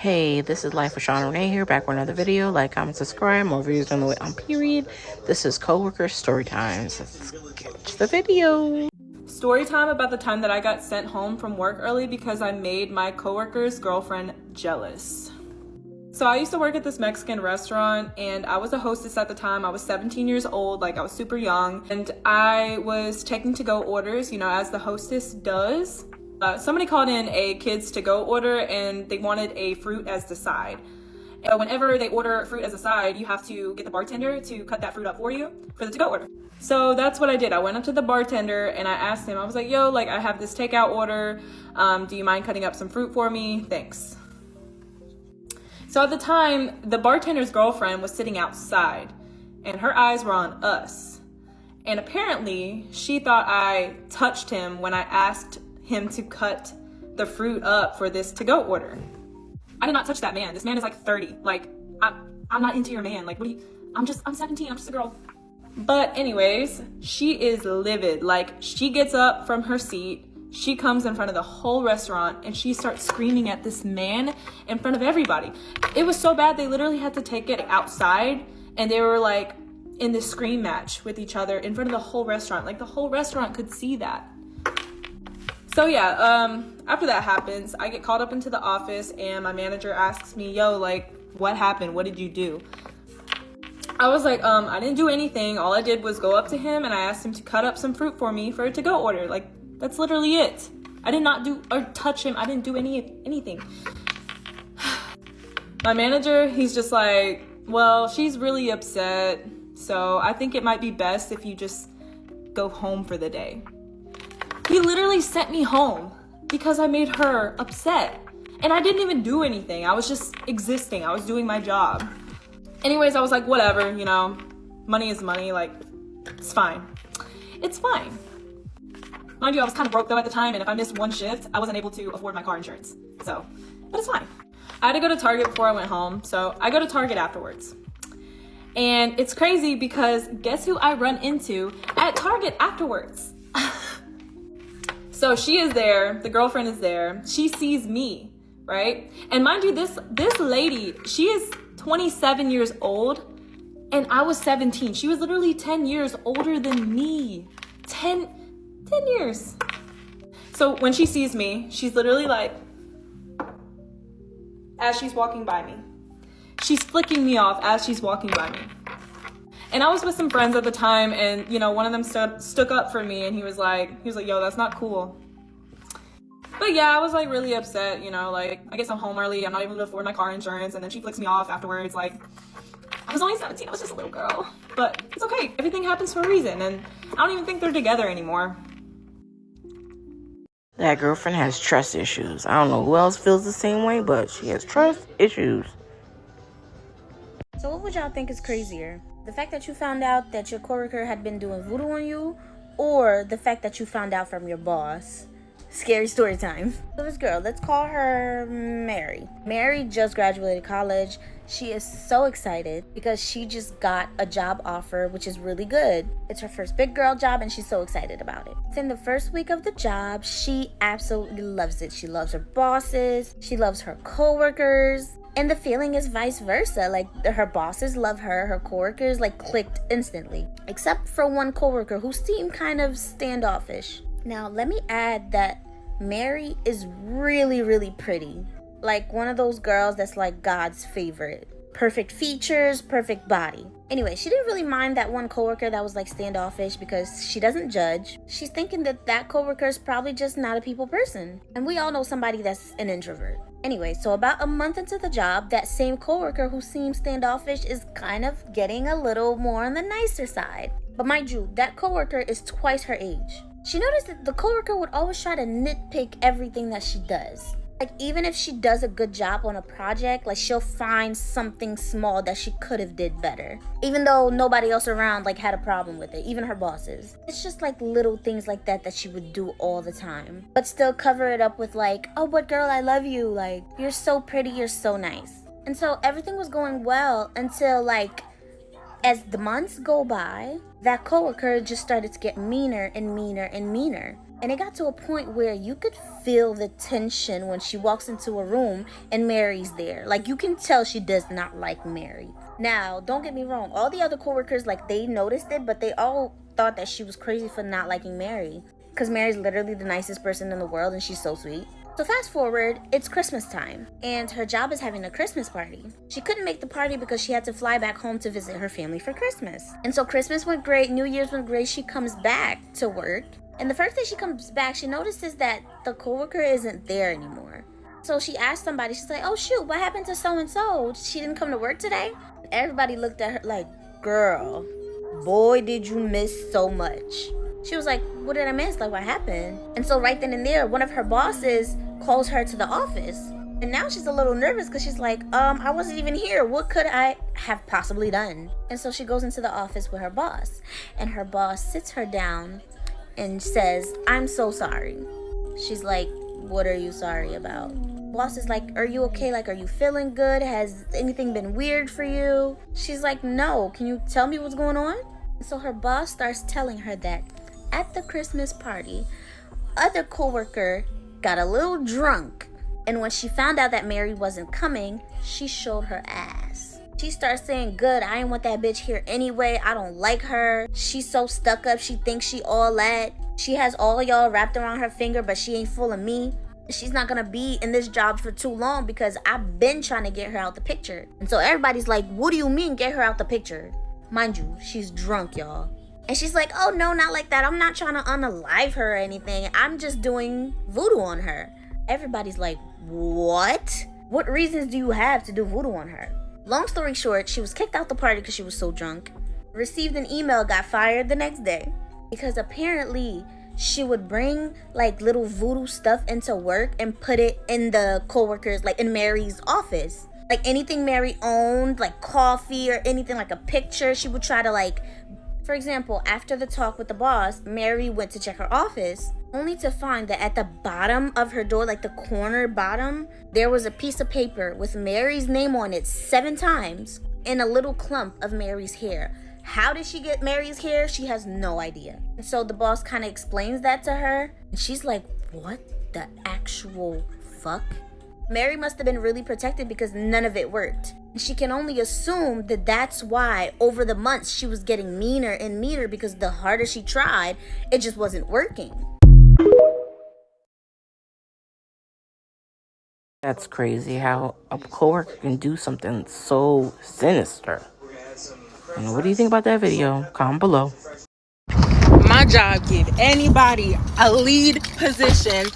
Hey, this is Life with Sean Renee here, back with another video. Like, comment, subscribe, more videos on the way on period. This is Coworkers Story Times. Let's get to the video. Story time about the time that I got sent home from work early because I made my coworker's girlfriend jealous. So I used to work at this Mexican restaurant and I was a hostess at the time. I was 17 years old, like I was super young, and I was taking to-go orders, as the hostess does. Somebody called in a kids to-go order and they wanted a fruit as the side. And whenever they order fruit as a side, you have to get the bartender to cut that fruit up for you for the to-go order. So that's what I did. I went up to the bartender and I asked him, I was like, yo, I have this takeout order. Do you mind cutting up some fruit for me? Thanks. So at the time, the bartender's girlfriend was sitting outside and her eyes were on us. And apparently she thought I touched him when I asked him to cut the fruit up for this to-go order. I did not touch that man. This man is like 30. I'm not into your man. I'm 17, I'm just a girl. But anyways, she is livid. She gets up from her seat, she comes in front of the whole restaurant and she starts screaming at this man in front of everybody. It was so bad they literally had to take it outside and they were in this scream match with each other in front of the whole restaurant. The whole restaurant could see that. So yeah, after that happens, I get called up into the office and my manager asks me, yo, what happened? What did you do? I was like, I didn't do anything. All I did was go up to him and I asked him to cut up some fruit for me for a to-go order. That's literally it. I did not do or touch him. I didn't do anything. My manager, he's just like, well, she's really upset. So I think it might be best if you just go home for the day. He literally sent me home because I made her upset. And I didn't even do anything. I was just existing. I was doing my job. Anyways, I was like, whatever, money is money. It's fine. It's fine. Mind you, I was kind of broke though at the time, and if I missed one shift, I wasn't able to afford my car insurance. But it's fine. I had to go to Target before I went home, so I go to Target afterwards. And it's crazy because guess who I run into at Target afterwards? So she is there, the girlfriend is there, she sees me, right? And mind you, this lady, she is 27 years old, and I was 17. She was literally 10 years older than me. 10 years. So when she sees me, she's literally as she's walking by me, she's flicking me off as she's walking by me. And I was with some friends at the time, and one of them stuck up for me, and he was like, yo, that's not cool. But yeah, I was really upset, I guess I'm home early, I'm not able to afford my car insurance, and then she flicks me off afterwards. I was only 17, I was just a little girl. But it's okay, everything happens for a reason, and I don't even think they're together anymore. That girlfriend has trust issues. I don't know who else feels the same way, but she has trust issues. So what would y'all think is crazier? The fact that you found out that your coworker had been doing voodoo on you, or the fact that you found out from your boss? Scary story time. So this girl, let's call her Mary. Mary just graduated college. She is so excited because she just got a job offer, which is really good. It's her first big girl job and she's so excited about it. Within the first week of the job, she absolutely loves it. She loves her bosses. She loves her coworkers. And the feeling is vice versa. Her bosses love her. Her coworkers clicked instantly. Except for one coworker who seemed kind of standoffish. Now, let me add that Mary is really, really pretty. One of those girls that's God's favorite. Perfect features, perfect body. Anyway, she didn't really mind that one coworker that was standoffish because she doesn't judge. She's thinking that coworker is probably just not a people person. And we all know somebody that's an introvert. Anyway, so about a month into the job, that same coworker who seems standoffish is kind of getting a little more on the nicer side. But mind you, that coworker is twice her age. She noticed that the coworker would always try to nitpick everything that she does. Even if she does a good job on a project, she'll find something small that she could have did better. Even though nobody else around had a problem with it, even her bosses. It's just little things like that she would do all the time. But still cover it up with oh, but girl, I love you. You're so pretty, you're so nice. And so everything was going well until as the months go by, that coworker just started to get meaner and meaner and meaner. And it got to a point where you could feel the tension when she walks into a room and Mary's there. Like, you can tell she does not like Mary. Now, don't get me wrong. All the other coworkers, like, they noticed it, but they all thought that she was crazy for not liking Mary. Because Mary's literally the nicest person in the world and she's so sweet. So fast forward, it's Christmas time, and her job is having a Christmas party. She couldn't make the party because she had to fly back home to visit her family for Christmas. And so Christmas went great, New Year's went great, she comes back to work. And the first day she comes back, she notices that the coworker isn't there anymore. So she asked somebody, she's like, oh shoot, what happened to so-and-so? She didn't come to work today? Everybody looked at her like, girl, boy, did you miss so much. She was like, what did I miss? Like, what happened? And so right then and there, one of her bosses calls her to the office. And now she's a little nervous because she's like, I wasn't even here. What could I have possibly done? And so she goes into the office with her boss. And her boss sits her down and says, I'm so sorry. She's like, what are you sorry about? Boss is like, are you okay? Like, are you feeling good? Has anything been weird for you? She's like, no. Can you tell me what's going on? And so her boss starts telling her that at the Christmas party, other coworker got a little drunk, and when she found out that Mary wasn't coming, she showed her ass. She starts saying, good, I ain't want that bitch here anyway. I don't like her. She's so stuck up. She thinks she all that. She has all y'all wrapped around her finger, but she ain't full of me. She's not gonna be in this job for too long because I've been trying to get her out the picture. And so everybody's like, what do you mean get her out the picture? Mind you, she's drunk, y'all. And she's like, oh no, not like that. I'm not trying to unalive her or anything. I'm just doing voodoo on her. Everybody's like, what? What reasons do you have to do voodoo on her? Long story short, she was kicked out the party because she was so drunk. Received an email, got fired the next day. Because apparently she would bring like little voodoo stuff into work and put it in the coworkers, like in Mary's office. Like anything Mary owned, like coffee or anything, like a picture, she would try to like, for example, after the talk with the boss, Mary went to check her office, only to find that at the bottom of her door, like the corner bottom, there was a piece of paper with Mary's name on it 7 times and a little clump of Mary's hair. How did she get Mary's hair? She has no idea. And so the boss kind of explains that to her, and she's like, what the actual fuck? Mary must have been really protected because none of it worked. And she can only assume that that's why over the months she was getting meaner and meaner, because the harder she tried, it just wasn't working. That's crazy how a coworker can do something so sinister. And what do you think about that video? Comment below. My job give anybody a lead position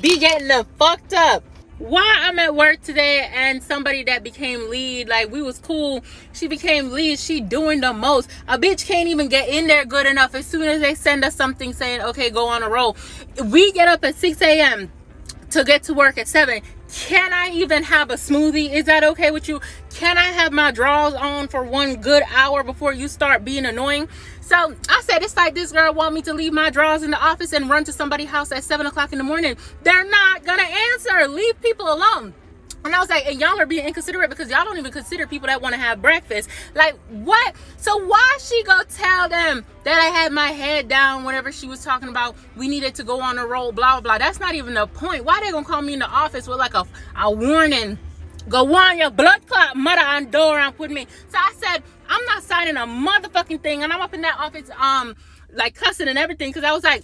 be getting them fucked up. Why I'm at work today and somebody that became lead, like we was cool, she became lead, she doing the most. A bitch can't even get in there good enough. As soon as they send us something saying, okay, go on a roll, we get up at 6 a.m. to get to work at 7. Can I even have a smoothie? Is that okay with you? Can I have my drawers on for 1 good hour before you start being annoying? So I said, it's like this girl want me to leave my drawers in the office and run to somebody's house at 7 o'clock in the morning. They're not gonna answer. Leave people alone. And I was like, and y'all are being inconsiderate because y'all don't even consider people that want to have breakfast. Like, what? So why she go tell them that I had my head down whenever she was talking about we needed to go on a roll, blah, blah, blah. That's not even the point. Why they gonna call me in the office with like a warning? Go on your blood clot mother on door and put me. So I said, I'm not signing a motherfucking thing. And I'm up in that office, like cussing and everything. Cause I was like,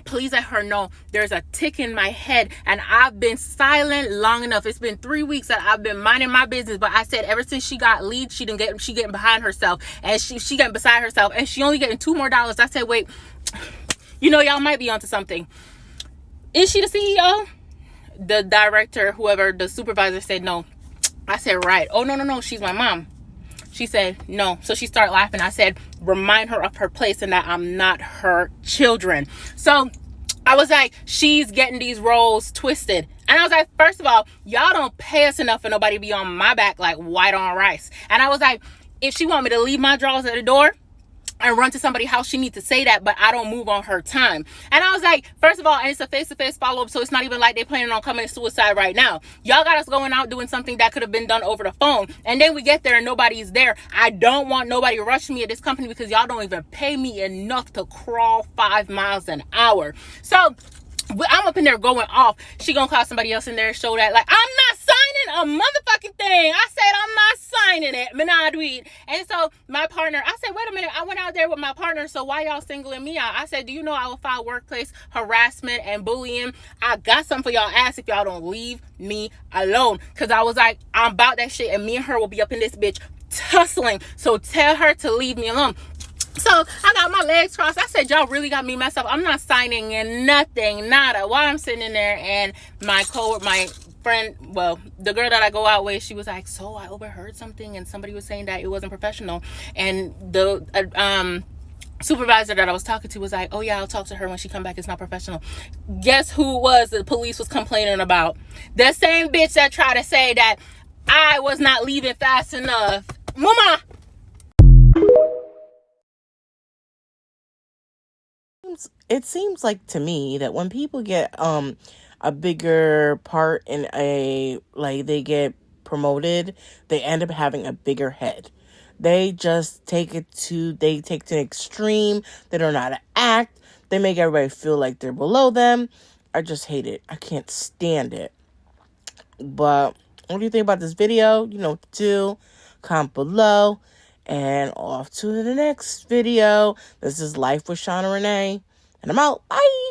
please let her know there's a tick in my head and I've been silent long enough. It's been 3 weeks that I've been minding my business, but I said ever since she got lead, she getting behind herself and she getting beside herself and she only getting $2 more. I said, wait, you know, y'all might be onto something. Is she the CEO? The director, whoever, the supervisor said no. I said, right. Oh, no, she's my mom. She said no. So she started laughing. I said, remind her of her place and that I'm not her children. So I was like, she's getting these roles twisted. And I was like, first of all, y'all don't pay us enough for nobody to be on my back like white on rice. And I was like, if she want me to leave my drawers at the door, and run to somebody's house, she needs to say that, but I don't move on her time. And I was like, first of all, and it's a face-to-face follow-up, so it's not even like they planning on committing suicide right now. Y'all got us going out doing something that could have been done over the phone, and then we get there and nobody's there. I don't want nobody rushing me at this company because y'all don't even pay me enough to crawl 5 miles an hour. So I'm up in there going off. She gonna call somebody else in there and show that, like, I'm not signing a motherfucking thing. I said I'm not signing it. Menadweed. And so my partner, I said, wait a minute, I went out there with my partner, so why y'all singling me out? I said, do you know I will file workplace harassment and bullying? I got something for y'all ass if y'all don't leave me alone. Cause I was like, I'm about that shit, and me and her will be up in this bitch tussling. So tell her to leave me alone. So I got my legs crossed. I said, y'all really got me messed up. I'm not signing in nothing, nada. While I'm sitting in there, and my friend, well, the girl that I go out with, she was like, so I overheard something, and somebody was saying that it wasn't professional. And the supervisor that I was talking to was like, oh yeah, I'll talk to her when she come back. It's not professional. Guess who the police was complaining about? The same bitch that tried to say that I was not leaving fast enough. Mama. It seems like to me that when people get a bigger part in they get promoted, they end up having a bigger head. They just take it to an extreme. They don't know how to act. They make everybody feel like they're below them. I just hate it. I can't stand it. But what do you think about this video? You know what to do. Comment below. And off to the next video. This is Life with Shauna Renee. And I'm out. Bye.